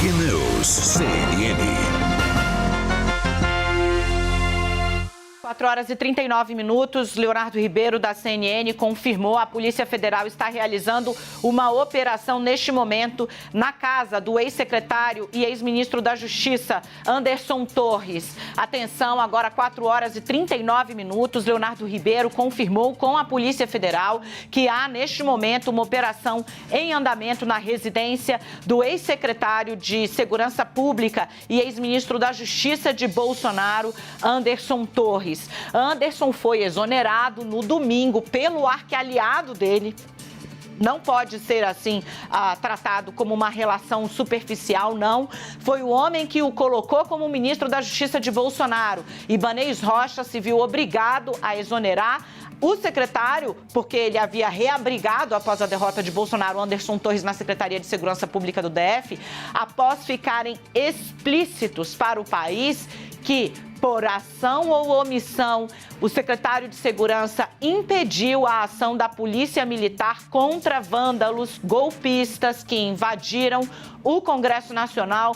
Fake News, CNN. 4h39, Leonardo Ribeiro, da CNN, confirmou: a Polícia Federal está realizando uma operação neste momento na casa do ex-secretário e ex-ministro da Justiça, Anderson Torres. Atenção, agora 4h39, Leonardo Ribeiro confirmou com a Polícia Federal que há neste momento uma operação em andamento na residência do ex-secretário de Segurança Pública e ex-ministro da Justiça de Bolsonaro, Anderson Torres. Anderson foi exonerado no domingo pelo arquialiado dele. Não pode ser assim tratado como uma relação superficial, não. Foi o homem que o colocou como ministro da Justiça de Bolsonaro. Ibanez Rocha se viu obrigado a exonerar o secretário, porque ele havia reabrigado após a derrota de Bolsonaro, Anderson Torres, na Secretaria de Segurança Pública do DF, após ficarem explícitos para o país que, por ação ou omissão, o secretário de Segurança impediu a ação da Polícia Militar contra vândalos golpistas que invadiram o Congresso Nacional,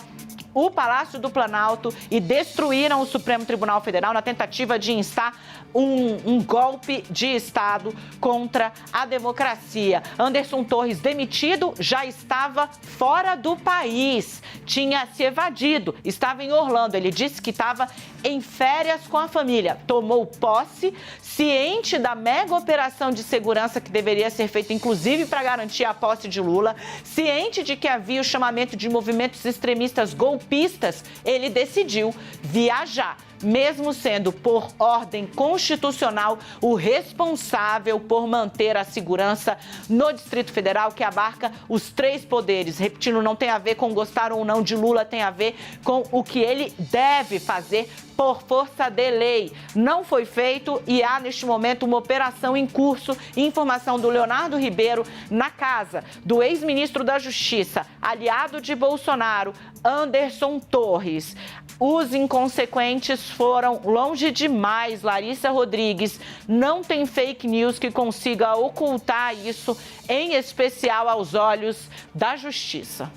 o Palácio do Planalto e destruíram o Supremo Tribunal Federal na tentativa de instar um golpe de Estado contra a democracia. Anderson Torres, demitido, já estava fora do país, tinha se evadido, estava em Orlando. Ele disse que estava em férias com a família. Tomou posse, ciente da mega operação de segurança que deveria ser feita, inclusive para garantir a posse de Lula, ciente de que havia o chamamento de movimentos extremistas golpistas, ele decidiu viajar, mesmo sendo, por ordem constitucional, o responsável por manter a segurança no Distrito Federal, que abarca os três poderes. Repetindo, não tem a ver com gostar ou não de Lula, tem a ver com o que ele deve fazer por força de lei. Não foi feito e há, neste momento, uma operação em curso. Informação do Leonardo Ribeiro na casa do ex-ministro da Justiça, aliado de Bolsonaro, Anderson Torres. Os inconsequentes foram longe demais. Larissa Rodrigues, não tem fake news que consiga ocultar isso, em especial aos olhos da Justiça.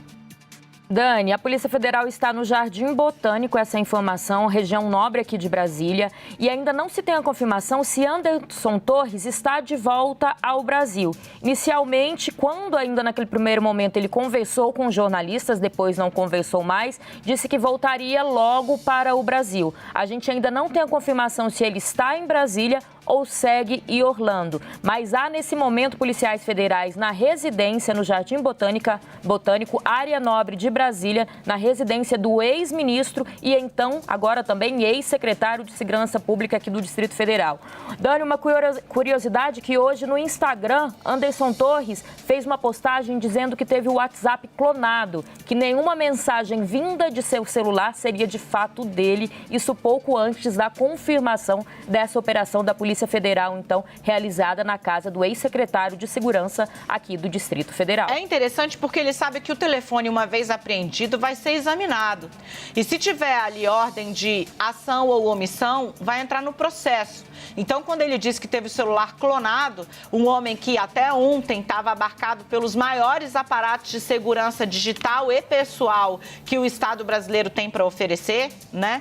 Dani, a Polícia Federal está no Jardim Botânico, essa informação, região nobre aqui de Brasília, e ainda não se tem a confirmação se Anderson Torres está de volta ao Brasil. Inicialmente, quando ainda naquele primeiro momento ele conversou com jornalistas, depois não conversou mais, disse que voltaria logo para o Brasil. A gente ainda não tem a confirmação se ele está em Brasília ou segue em Orlando. Mas há, nesse momento, policiais federais na residência no Jardim Botânico, área nobre de Brasília, na residência do ex-ministro e, então, agora também ex-secretário de Segurança Pública aqui do Distrito Federal. Dani, uma curiosidade que hoje no Instagram, Anderson Torres fez uma postagem dizendo que teve o WhatsApp clonado, que nenhuma mensagem vinda de seu celular seria de fato dele, isso pouco antes da confirmação dessa operação da Polícia Federal, então, realizada na casa do ex-secretário de Segurança aqui do Distrito Federal. É interessante porque ele sabe que o telefone, uma vez apreendido, vai ser examinado. E se tiver ali ordem de ação ou omissão, vai entrar no processo. Então, quando ele disse que teve o celular clonado, um homem que até ontem estava abarcado pelos maiores aparatos de segurança digital e pessoal que o Estado brasileiro tem para oferecer, né?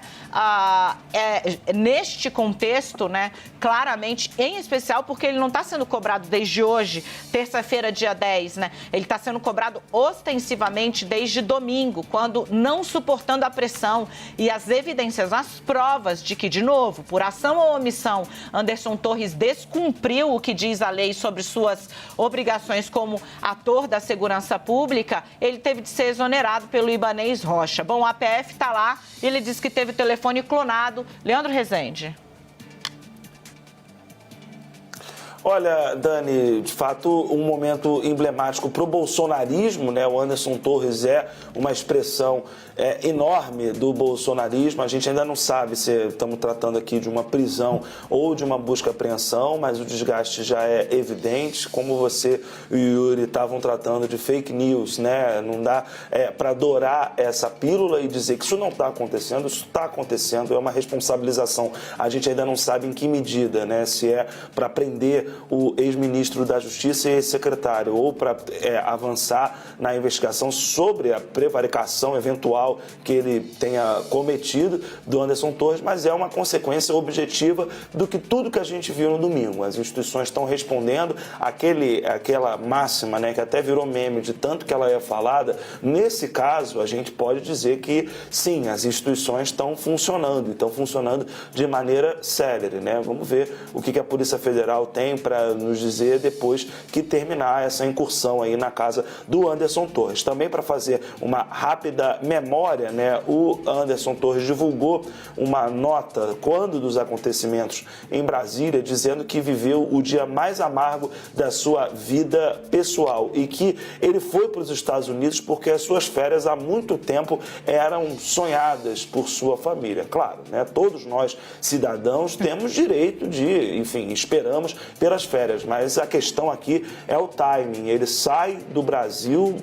Neste contexto, né? Claramente, em especial porque ele não está sendo cobrado desde hoje, terça-feira, dia 10, né? Ele está sendo cobrado ostensivamente desde domingo, quando, não suportando a pressão e as evidências, as provas de que, de novo, por ação ou omissão, Anderson Torres descumpriu o que diz a lei sobre suas obrigações como ator da segurança pública, ele teve de ser exonerado pelo Ibanez Rocha. Bom, a PF está lá, ele disse que teve o telefone clonado. Leandro Rezende. Olha, Dani, de fato, um momento emblemático para o bolsonarismo, né? O Anderson Torres é uma expressão enorme do bolsonarismo. A gente ainda não sabe se estamos tratando aqui de uma prisão ou de uma busca-apreensão, mas o desgaste já é evidente, como você e o Yuri estavam tratando de fake news, né? Não dá para adorar essa pílula e dizer que isso não está acontecendo, isso está acontecendo, é uma responsabilização. A gente ainda não sabe em que medida, né? Se é para prender o ex-ministro da Justiça e ex-secretário, ou para avançar na investigação sobre a prevaricação eventual que ele tenha cometido do Anderson Torres, mas é uma consequência objetiva do que tudo que a gente viu no domingo. As instituições estão respondendo aquela máxima, né, que até virou meme de tanto que ela é falada. Nesse caso, a gente pode dizer que sim, as instituições estão funcionando de maneira célere, né? Vamos ver o que a Polícia Federal tem para nos dizer depois que terminar essa incursão aí na casa do Anderson Torres. Também para fazer uma rápida memória, né, o Anderson Torres divulgou uma nota quando dos acontecimentos em Brasília, dizendo que viveu o dia mais amargo da sua vida pessoal e que ele foi para os Estados Unidos porque as suas férias há muito tempo eram sonhadas por sua família. Claro, né, todos nós, cidadãos, temos direito de, enfim, esperamos pelas férias, mas a questão aqui é o timing. Ele sai do Brasil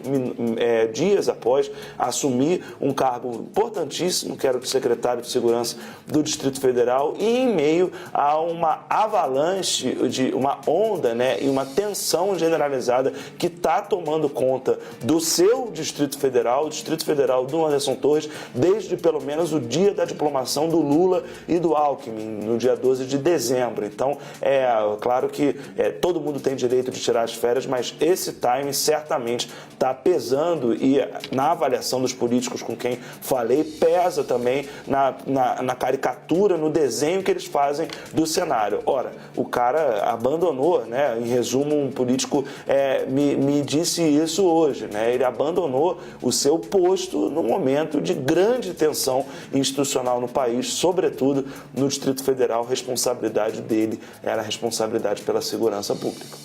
dias após assumir um cargo importantíssimo, que era o de secretário de Segurança do Distrito Federal, e em meio a uma avalanche, uma onda, né, e uma tensão generalizada que está tomando conta do seu Distrito Federal, o Distrito Federal do Anderson Torres, desde pelo menos o dia da diplomação do Lula e do Alckmin, no dia 12 de dezembro. Então, claro que todo mundo tem direito de tirar as férias, mas esse time certamente está pesando, e na avaliação dos políticos com quem falei, pesa também na caricatura, no desenho que eles fazem do cenário. Ora, o cara abandonou, né? Em resumo, um político me disse isso hoje, né? Ele abandonou o seu posto no momento de grande tensão institucional no país, sobretudo no Distrito Federal. Responsabilidade dele era a responsabilidade pela segurança pública.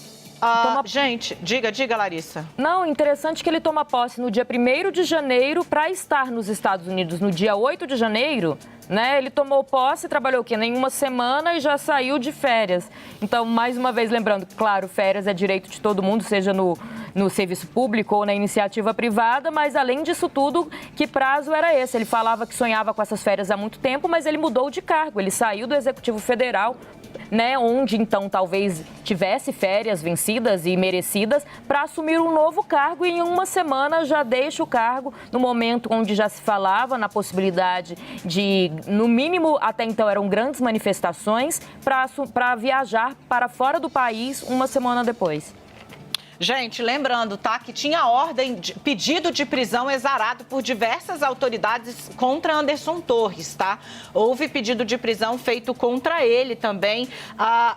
Gente, diga, Larissa. Não, interessante que ele toma posse no dia 1º de janeiro para estar nos Estados Unidos no dia 8 de janeiro, né? Ele tomou posse, trabalhou o quê? Nenhuma semana e já saiu de férias. Então, mais uma vez, lembrando que, claro, férias é direito de todo mundo, seja no serviço público ou na iniciativa privada, mas além disso tudo, que prazo era esse? Ele falava que sonhava com essas férias há muito tempo, mas ele mudou de cargo, ele saiu do Executivo Federal, né, onde então talvez tivesse férias vencidas e merecidas, para assumir um novo cargo, e em uma semana já deixa o cargo, no momento onde já se falava na possibilidade de, no mínimo até então eram grandes manifestações, para viajar para fora do país uma semana depois. Gente, lembrando, tá, que tinha pedido de prisão exarado por diversas autoridades contra Anderson Torres, tá? Houve pedido de prisão feito contra ele também.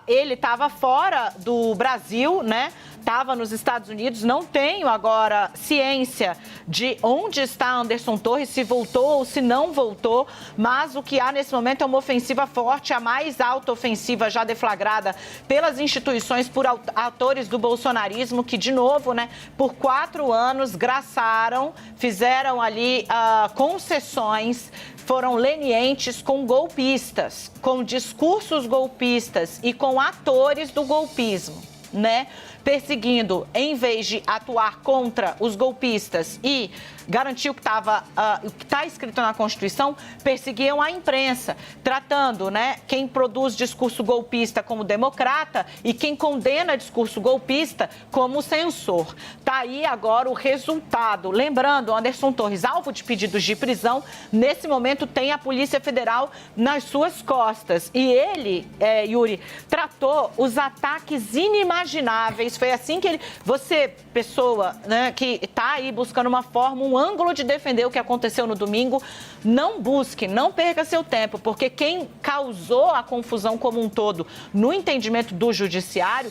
Ele estava fora do Brasil, né? Estava nos Estados Unidos. Não tenho agora ciência de onde está Anderson Torres, se voltou ou se não voltou, mas o que há nesse momento é uma ofensiva forte, a mais alta ofensiva já deflagrada pelas instituições por atores do bolsonarismo, que, de novo, né, por 4 anos graçaram, fizeram ali concessões, foram lenientes com golpistas, com discursos golpistas e com atores do golpismo, né? Perseguindo, em vez de atuar contra os golpistas e garantir o que está escrito na Constituição, perseguiam a imprensa, tratando, né, quem produz discurso golpista como democrata e quem condena discurso golpista como censor. Está aí agora o resultado. Lembrando, Anderson Torres, alvo de pedidos de prisão, nesse momento tem a Polícia Federal nas suas costas. E ele, Yuri, tratou os ataques inimagináveis. Foi assim que ele... Você, pessoa, né, que está aí buscando uma forma, um ângulo de defender o que aconteceu no domingo, não busque, não perca seu tempo, porque quem causou a confusão como um todo no entendimento do judiciário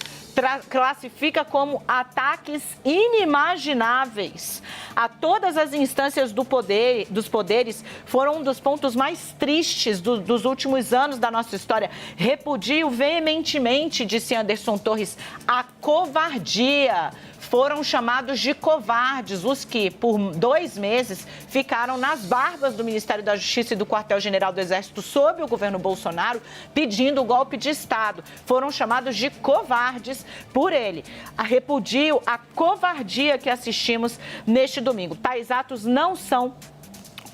classifica como ataques inimagináveis a todas as instâncias dos poderes. Foram um dos pontos mais tristes dos últimos anos da nossa história. Repudio veementemente, disse Anderson Torres, a covardia. Foram chamados de covardes os que, por 2 meses, ficaram nas barbas do Ministério da Justiça e do Quartel-General do Exército sob o governo Bolsonaro, pedindo o golpe de Estado. Foram chamados de covardes por ele. Repudio a covardia que assistimos neste domingo. Tais atos não são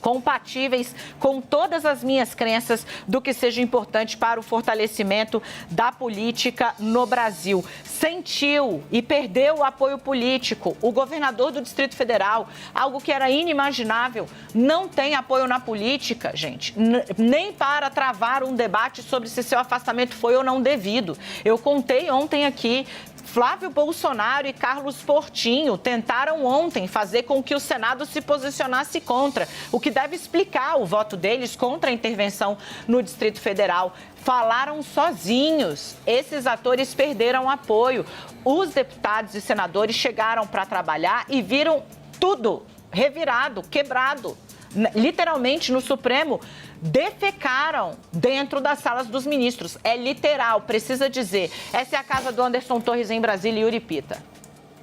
compatíveis com todas as minhas crenças do que seja importante para o fortalecimento da política no Brasil. Sentiu e perdeu o apoio político. O governador do Distrito Federal, algo que era inimaginável, não tem apoio na política, gente, nem para travar um debate sobre se seu afastamento foi ou não devido. Eu contei ontem aqui, Flávio Bolsonaro e Carlos Portinho tentaram ontem fazer com que o Senado se posicionasse contra, o que deve explicar o voto deles contra a intervenção no Distrito Federal. Falaram sozinhos. Esses atores perderam apoio. Os deputados e senadores chegaram para trabalhar e viram tudo revirado, quebrado. Literalmente, no Supremo, defecaram dentro das salas dos ministros. É literal, precisa dizer. Essa é a casa do Anderson Torres em Brasília e Yuri Pita.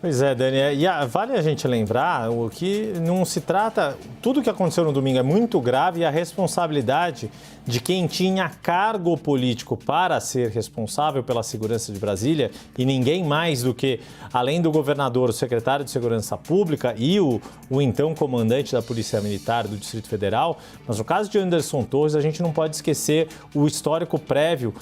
Pois é, Dani, e vale a gente lembrar o que não se trata... Tudo que aconteceu no domingo é muito grave e a responsabilidade de quem tinha cargo político para ser responsável pela segurança de Brasília, e ninguém mais do que, além do governador, o secretário de Segurança Pública e o então comandante da Polícia Militar do Distrito Federal. Mas no caso de Anderson Torres, a gente não pode esquecer o histórico prévio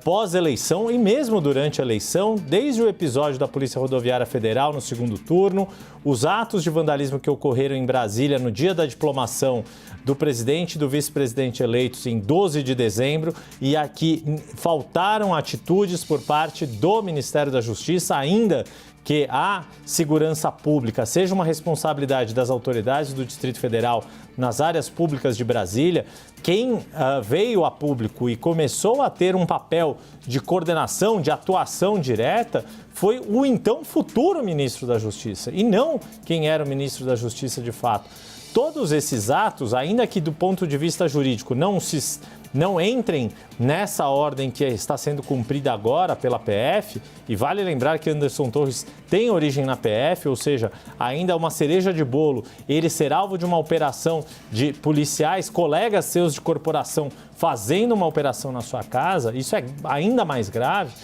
pós-eleição e mesmo durante a eleição, desde o episódio da Polícia Rodoviária Federal no segundo turno, os atos de vandalismo que ocorreram em Brasília no dia da diplomação do presidente e do vice-presidente eleitos em 12 de dezembro, e aqui faltaram atitudes por parte do Ministério da Justiça, ainda que a segurança pública seja uma responsabilidade das autoridades do Distrito Federal nas áreas públicas de Brasília. Quem veio a público e começou a ter um papel de coordenação, de atuação direta, foi o então futuro ministro da Justiça, e não quem era o ministro da Justiça de fato. Todos esses atos, ainda que do ponto de vista jurídico não entrem nessa ordem que está sendo cumprida agora pela PF, e vale lembrar que Anderson Torres tem origem na PF, ou seja, ainda uma cereja de bolo, ele ser alvo de uma operação de policiais, colegas seus de corporação, fazendo uma operação na sua casa, isso é ainda mais grave.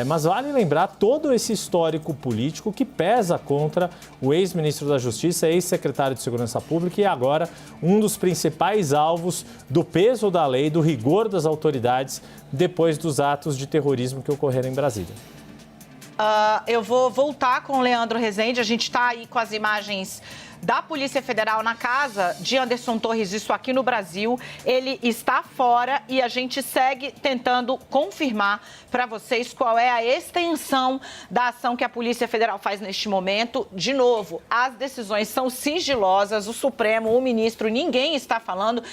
Mas vale lembrar todo esse histórico político que pesa contra o ex-ministro da Justiça, ex-secretário de Segurança Pública e agora um dos principais alvos do peso da lei, do rigor das autoridades depois dos atos de terrorismo que ocorreram em Brasília. Eu vou voltar com o Leandro Rezende, a gente está aí com as imagens da Polícia Federal na casa de Anderson Torres, isso aqui no Brasil. Ele está fora e a gente segue tentando confirmar para vocês qual é a extensão da ação que a Polícia Federal faz neste momento. De novo, as decisões são sigilosas, o Supremo, o ministro, ninguém está falando,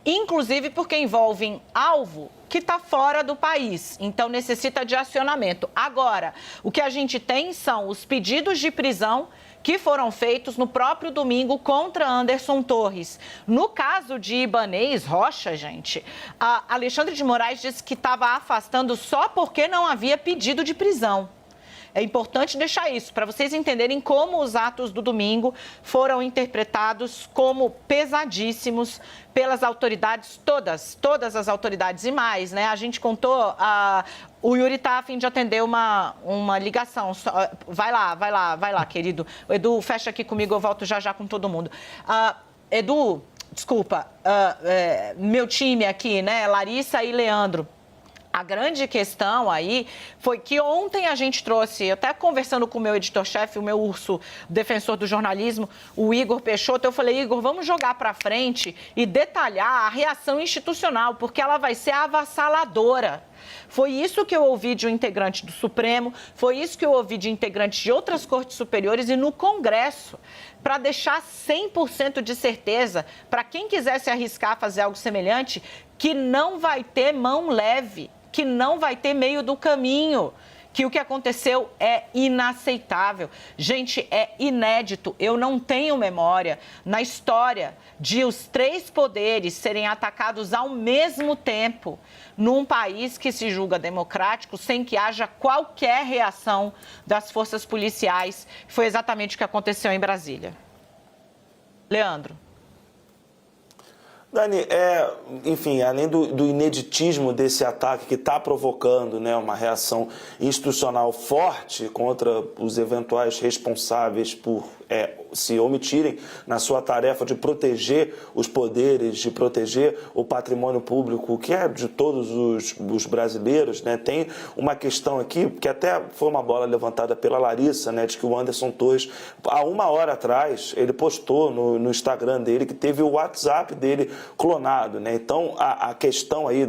inclusive porque envolvem alvo que está fora do país, então necessita de acionamento. Agora, o que a gente tem são os pedidos de prisão que foram feitos no próprio domingo contra Anderson Torres. No caso de Ibanez Rocha, gente, Alexandre de Moraes disse que estava afastando só porque não havia pedido de prisão. É importante deixar isso, para vocês entenderem como os atos do domingo foram interpretados como pesadíssimos pelas autoridades, todas as autoridades e mais, né? A gente contou, o Yuri está a fim de atender uma ligação. Vai lá, querido. O Edu, fecha aqui comigo, eu volto já com todo mundo. Edu, desculpa, meu time aqui, né? Larissa e Leandro. A grande questão aí foi que ontem a gente trouxe, até conversando com o meu editor-chefe, o meu urso defensor do jornalismo, o Igor Peixoto, eu falei, Igor, vamos jogar para frente e detalhar a reação institucional, porque ela vai ser avassaladora. Foi isso que eu ouvi de um integrante do Supremo, foi isso que eu ouvi de integrantes de outras cortes superiores e no Congresso, para deixar 100% de certeza, para quem quiser se arriscar a fazer algo semelhante, que não vai ter mão leve, que não vai ter meio do caminho, que o que aconteceu é inaceitável. Gente, é inédito. Eu não tenho memória na história de os três poderes serem atacados ao mesmo tempo num país que se julga democrático, sem que haja qualquer reação das forças policiais. Foi exatamente o que aconteceu em Brasília. Leandro. Dani, enfim, além do ineditismo desse ataque que está provocando, né, uma reação institucional forte contra os eventuais responsáveis por se omitirem na sua tarefa de proteger os poderes, de proteger o patrimônio público, que é de todos os brasileiros, né? Tem uma questão aqui, que até foi uma bola levantada pela Larissa, né, de que o Anderson Torres, há uma hora atrás, ele postou no Instagram dele que teve o WhatsApp dele clonado, né? Então, a questão aí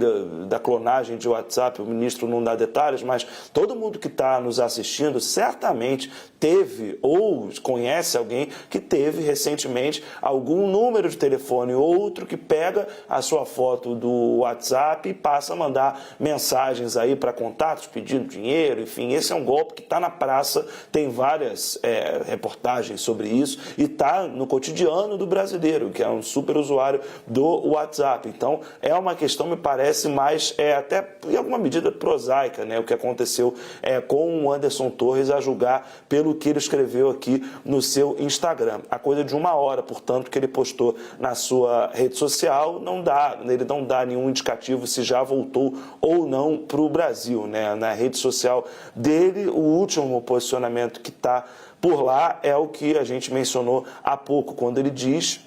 da clonagem de WhatsApp, o ministro não dá detalhes, mas todo mundo que está nos assistindo certamente teve ou conhece alguém que teve recentemente algum número de telefone ou outro que pega a sua foto do WhatsApp e passa a mandar mensagens aí para contatos pedindo dinheiro, enfim, esse é um golpe que está na praça, tem várias reportagens sobre isso e está no cotidiano do brasileiro, que é um super usuário do WhatsApp. Então, é uma questão, me parece, mais até em alguma medida prosaica, né, o que aconteceu com o Anderson Torres, a julgar pelo que ele escreveu aqui no seu Instagram. A coisa de uma hora, portanto, que ele postou na sua rede social, ele não dá nenhum indicativo se já voltou ou não para o Brasil, né? Na rede social dele, o último posicionamento que está por lá é o que a gente mencionou há pouco, quando ele diz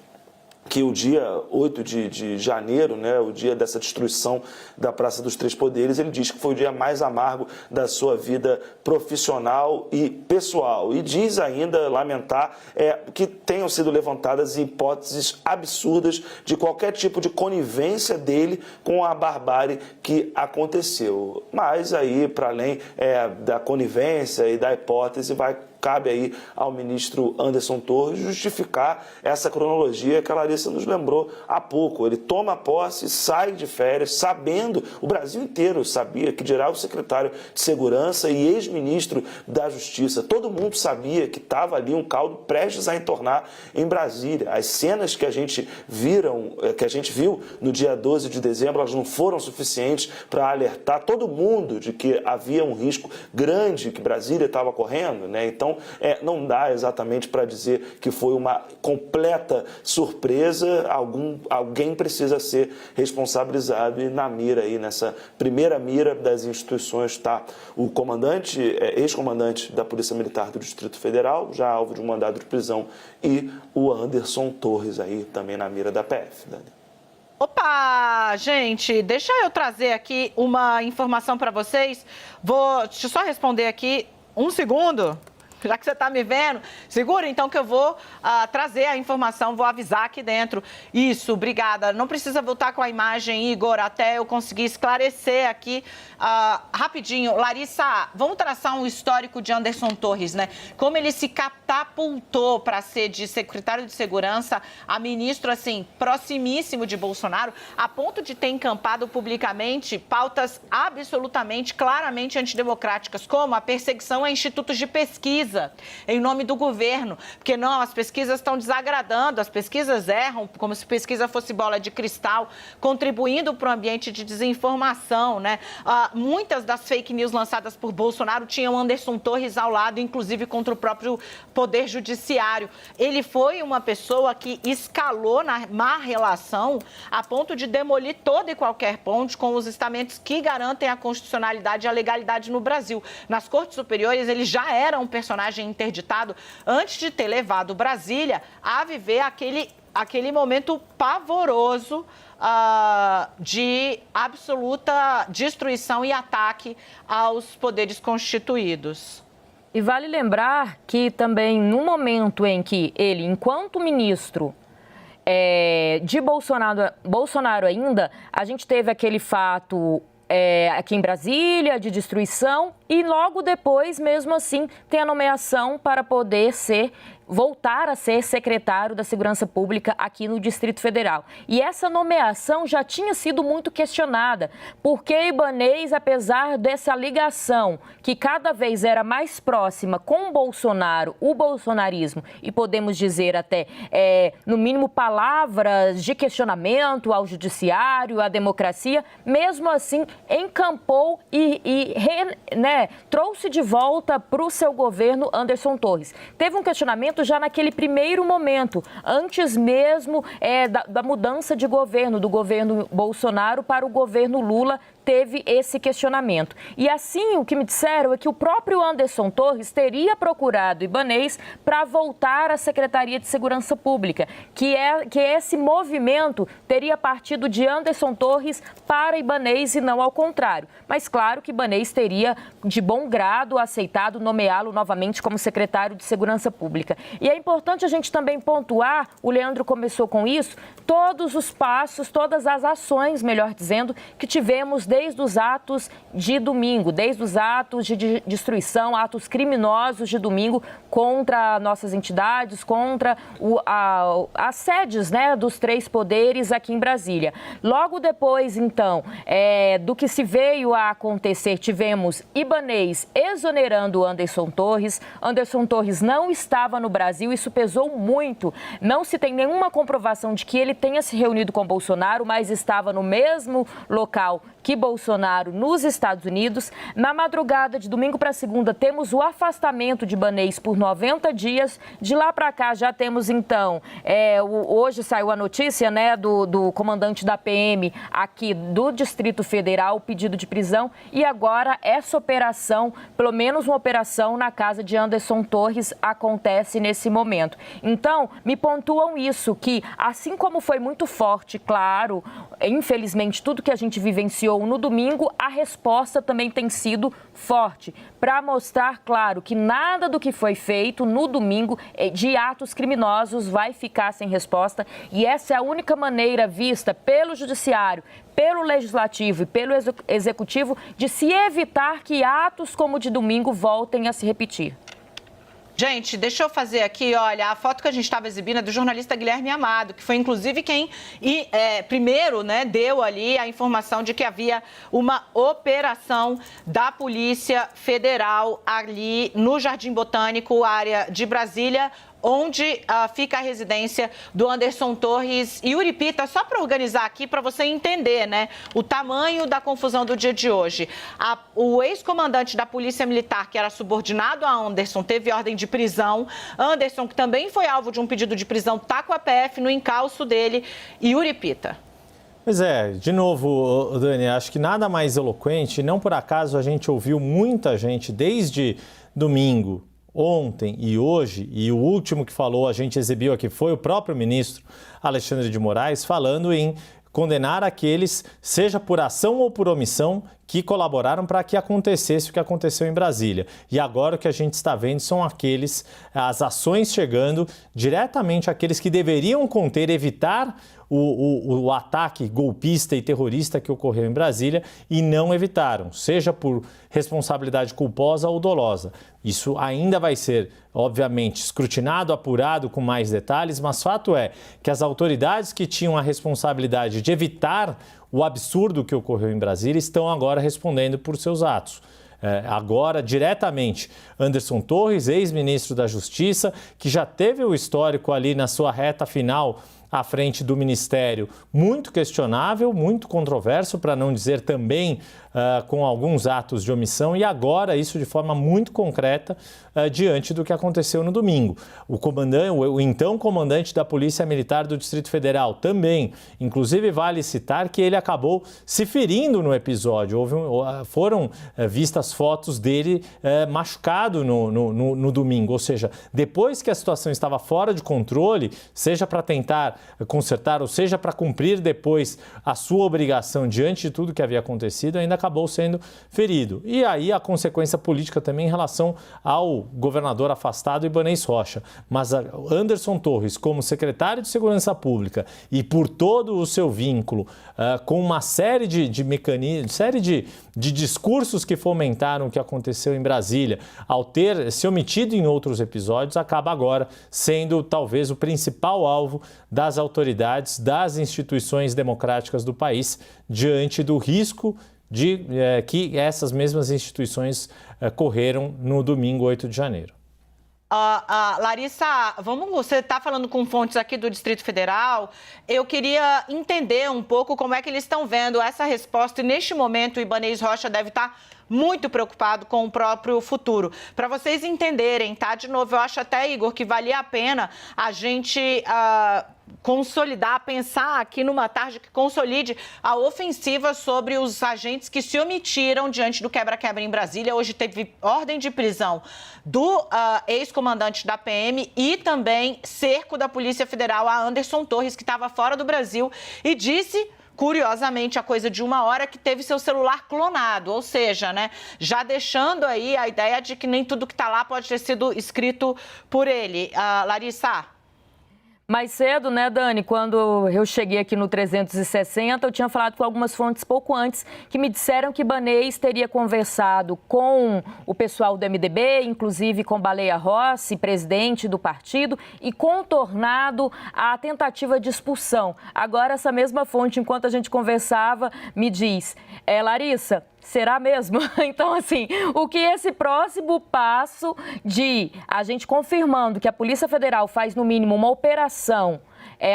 que o dia 8 de janeiro, né, o dia dessa destruição da Praça dos Três Poderes, ele diz que foi o dia mais amargo da sua vida profissional e pessoal. E diz ainda, lamentar, que tenham sido levantadas hipóteses absurdas de qualquer tipo de conivência dele com a barbárie que aconteceu. Mas aí, para além da conivência e da hipótese, cabe aí ao ministro Anderson Torres justificar essa cronologia que a Larissa nos lembrou há pouco. Ele toma posse, sai de férias, sabendo, o Brasil inteiro sabia, que dirá o secretário de Segurança e ex-ministro da Justiça. Todo mundo sabia que estava ali um caldo prestes a entornar em Brasília. As cenas que a gente viu no dia 12 de dezembro, elas não foram suficientes para alertar todo mundo de que havia um risco grande que Brasília estava correndo, né? Então, não dá exatamente para dizer que foi uma completa surpresa. Alguém precisa ser responsabilizado e na mira aí, nessa primeira mira das instituições, está o comandante, ex-comandante da Polícia Militar do Distrito Federal, já alvo de um mandado de prisão, e o Anderson Torres aí também na mira da PF, Dani. Opa, gente, deixa eu trazer aqui uma informação para vocês. Deixa eu só responder aqui um segundo. Já que você está me vendo, segura então que eu vou trazer a informação, vou avisar aqui dentro. Isso, obrigada. Não precisa voltar com a imagem, Igor, até eu conseguir esclarecer aqui rapidinho. Larissa, vamos traçar um histórico de Anderson Torres, né? Como ele se catapultou para ser de secretário de Segurança a ministro, assim, proximíssimo de Bolsonaro, a ponto de ter encampado publicamente pautas absolutamente, claramente antidemocráticas, como a perseguição a institutos de pesquisa em nome do governo, porque não, as pesquisas estão desagradando, as pesquisas erram, como se pesquisa fosse bola de cristal, contribuindo para o ambiente de desinformação, né? Muitas das fake news lançadas por Bolsonaro tinham Anderson Torres ao lado, inclusive contra o próprio Poder Judiciário. Ele foi uma pessoa que escalou na má relação a ponto de demolir toda e qualquer ponte com os estamentos que garantem a constitucionalidade e a legalidade no Brasil. Nas cortes superiores, ele já era um personagem interditado antes de ter levado Brasília a viver aquele momento pavoroso de absoluta destruição e ataque aos poderes constituídos. E vale lembrar que também no momento em que ele, enquanto ministro de Bolsonaro ainda, a gente teve aquele fato aqui em Brasília, de destruição, e logo depois, mesmo assim, tem a nomeação para poder voltar a ser secretário da Segurança Pública aqui no Distrito Federal. E essa nomeação já tinha sido muito questionada, porque Ibanez, apesar dessa ligação que cada vez era mais próxima com Bolsonaro, o bolsonarismo, e podemos dizer até, no mínimo, palavras de questionamento ao judiciário, à democracia, mesmo assim, encampou e trouxe de volta para o seu governo Anderson Torres. Teve um questionamento questionamento já naquele primeiro momento, antes mesmo da mudança de governo, do governo Bolsonaro para o governo Lula, teve esse questionamento. E assim, o que me disseram é que o próprio Anderson Torres teria procurado Ibanez para voltar à Secretaria de Segurança Pública, que esse movimento teria partido de Anderson Torres para Ibanez e não ao contrário. Mas claro que Ibanez teria, de bom grado, aceitado nomeá-lo novamente como secretário de Segurança Pública. E é importante a gente também pontuar, o Leandro começou com isso, todos os passos, todas as ações, melhor dizendo, que tivemos desde os atos de domingo, desde os atos de destruição, atos criminosos de domingo contra nossas entidades, contra as sedes, né, dos 3 poderes aqui em Brasília. Logo depois, então, do que se veio a acontecer, tivemos Ibanez exonerando Anderson Torres. Anderson Torres não estava no Brasil, isso pesou muito. Não se tem nenhuma comprovação de que ele tenha se reunido com Bolsonaro, mas estava no mesmo local que Bolsonaro nos Estados Unidos. Na madrugada de domingo para segunda, temos o afastamento de Ibanez por 90 dias. De lá para cá, já temos, então, hoje saiu a notícia, né, do comandante da PM aqui do Distrito Federal, o pedido de prisão. E agora, essa operação, pelo menos uma operação na casa de Anderson Torres, acontece nesse momento. Então, me pontuam isso, que assim como foi muito forte, claro, infelizmente, tudo que a gente vivenciou no domingo, a resposta também tem sido forte, para mostrar, claro, que nada do que foi feito no domingo de atos criminosos vai ficar sem resposta, e essa é a única maneira vista pelo Judiciário, pelo Legislativo e pelo Executivo de se evitar que atos como o de domingo voltem a se repetir. Gente, deixa eu fazer aqui, olha, a foto que a gente estava exibindo é do jornalista Guilherme Amado, que foi inclusive quem primeiro, né, deu ali a informação de que havia uma operação da Polícia Federal ali no Jardim Botânico, área de Brasília, onde fica a residência do Anderson Torres e Uripita, só para organizar aqui, para você entender, né, o tamanho da confusão do dia de hoje. O ex-comandante da Polícia Militar, que era subordinado a Anderson, teve ordem de prisão. Anderson, que também foi alvo de um pedido de prisão, está com a PF no encalço dele, e Uripita. Pois é, de novo, Dani, acho que nada mais eloquente, não por acaso a gente ouviu muita gente desde domingo, ontem e hoje, e o último que falou, a gente exibiu aqui, foi o próprio ministro Alexandre de Moraes, falando em condenar aqueles, seja por ação ou por omissão, que colaboraram para que acontecesse o que aconteceu em Brasília. E agora o que a gente está vendo são as ações chegando diretamente àqueles que deveriam conter, evitar o ataque golpista e terrorista que ocorreu em Brasília e não evitaram, seja por responsabilidade culposa ou dolosa. Isso ainda vai ser, obviamente, escrutinado, apurado com mais detalhes, mas fato é que as autoridades que tinham a responsabilidade de evitar o absurdo que ocorreu em Brasília estão agora respondendo por seus atos. Agora, diretamente, Anderson Torres, ex-ministro da Justiça, que já teve o histórico ali na sua reta final à frente do Ministério, muito questionável, muito controverso, para não dizer também com alguns atos de omissão, e agora isso de forma muito concreta diante do que aconteceu no domingo. O então comandante da Polícia Militar do Distrito Federal também, inclusive vale citar que ele acabou se ferindo no episódio. Foram vistas fotos dele machucado no domingo, ou seja, depois que a situação estava fora de controle, seja para tentar consertar ou seja para cumprir depois a sua obrigação diante de tudo que havia acontecido, ainda acabou sendo ferido. E aí a consequência política também em relação ao governador afastado Ibanez Rocha. Mas Anderson Torres, como secretário de Segurança Pública e por todo o seu vínculo com uma série de mecanismos, série de discursos que fomentaram o que aconteceu em Brasília, ao ter se omitido em outros episódios, acaba agora sendo talvez o principal alvo das autoridades, das instituições democráticas do país, diante do risco de que essas mesmas instituições correram no domingo 8 de janeiro. Larissa, você está falando com fontes aqui do Distrito Federal. Eu queria entender um pouco como é que eles estão vendo essa resposta. E neste momento, o Ibanez Rocha deve estar muito preocupado com o próprio futuro. Para vocês entenderem, tá? De novo, eu acho até, Igor, que valia a pena a gente consolidar, pensar aqui numa tarde que consolide a ofensiva sobre os agentes que se omitiram diante do quebra-quebra em Brasília. Hoje teve ordem de prisão do ex-comandante da PM e também cerco da Polícia Federal a Anderson Torres, que estava fora do Brasil, e disse, curiosamente, a coisa de uma hora, que teve seu celular clonado, ou seja, né, já deixando aí a ideia de que nem tudo que está lá pode ter sido escrito por ele. Larissa? Mais cedo, né, Dani, quando eu cheguei aqui no 360, eu tinha falado com algumas fontes pouco antes que me disseram que Ibanez teria conversado com o pessoal do MDB, inclusive com Baleia Rossi, presidente do partido, e contornado a tentativa de expulsão. Agora, essa mesma fonte, enquanto a gente conversava, me diz, Larissa, será mesmo? Então, assim, o que esse próximo passo de a gente confirmando que a Polícia Federal faz, no mínimo, uma operação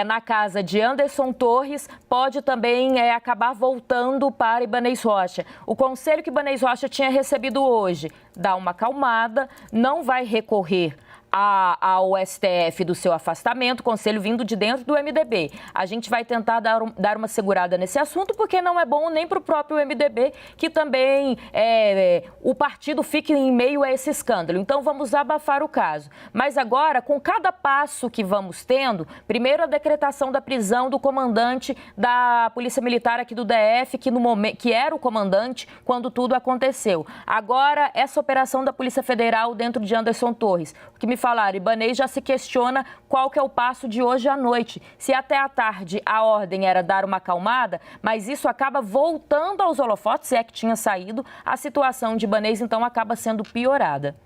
na casa de Anderson Torres, pode também acabar voltando para Ibanez Rocha. O conselho que Ibanez Rocha tinha recebido hoje dá uma acalmada, não vai recorrer ao STF do seu afastamento, conselho vindo de dentro do MDB. A gente vai tentar dar uma segurada nesse assunto, porque não é bom nem para o próprio MDB, que também o partido fique em meio a esse escândalo. Então, vamos abafar o caso. Mas agora, com cada passo que vamos tendo, primeiro a decretação da prisão do comandante da Polícia Militar aqui do DF, que era o comandante quando tudo aconteceu. Agora, essa operação da Polícia Federal dentro de Anderson Torres. O que me falaram, Ibanez já se questiona qual que é o passo de hoje à noite. Se até à tarde a ordem era dar uma acalmada, mas isso acaba voltando aos holofotes, se é que tinha saído, a situação de Ibanez então acaba sendo piorada.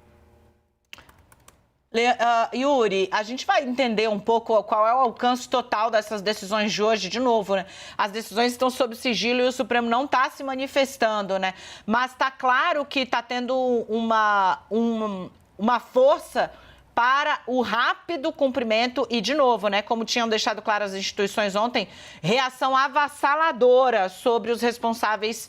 Yuri, a gente vai entender um pouco qual é o alcance total dessas decisões de hoje. De novo, né? As decisões estão sob sigilo e o Supremo não está se manifestando, né? Mas está claro que está tendo uma força para o rápido cumprimento e, de novo, né, como tinham deixado claro as instituições ontem, reação avassaladora sobre os responsáveis,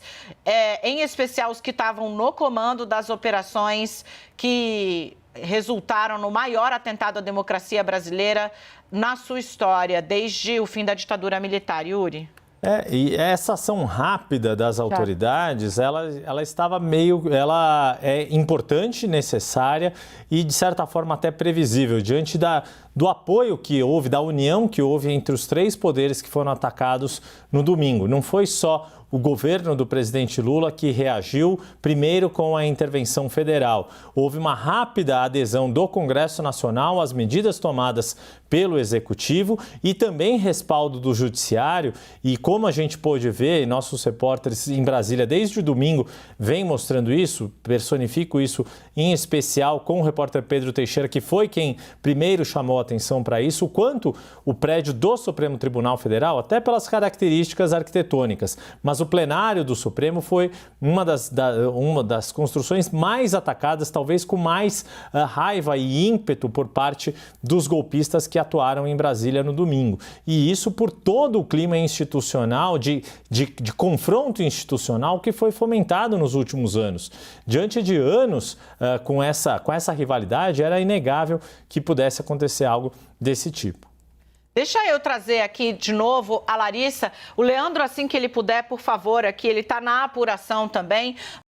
em especial os que estavam no comando das operações que resultaram no maior atentado à democracia brasileira na sua história, desde o fim da ditadura militar. Yuri? E essa ação rápida das autoridades, ela estava ela é importante, necessária e, de certa forma, até previsível, diante do apoio que houve, da união que houve entre os três poderes que foram atacados no domingo. Não foi só o governo do presidente Lula que reagiu primeiro com a intervenção federal. Houve uma rápida adesão do Congresso Nacional às medidas tomadas pelo Executivo e também respaldo do Judiciário. E como a gente pôde ver, nossos repórteres em Brasília desde o domingo vêm mostrando isso, personifico isso em especial com o repórter Pedro Teixeira, que foi quem primeiro chamou a atenção para isso, o quanto o prédio do Supremo Tribunal Federal, até pelas características arquitetônicas, mas o plenário do Supremo foi uma das construções mais atacadas, talvez com mais raiva e ímpeto por parte dos golpistas que atuaram em Brasília no domingo. E isso por todo o clima institucional, de confronto institucional que foi fomentado nos últimos anos. Diante de anos com essa rivalidade, era inegável que pudesse acontecer algo desse tipo. Deixa eu trazer aqui de novo a Larissa. O Leandro, assim que ele puder, por favor, aqui, ele está na apuração também.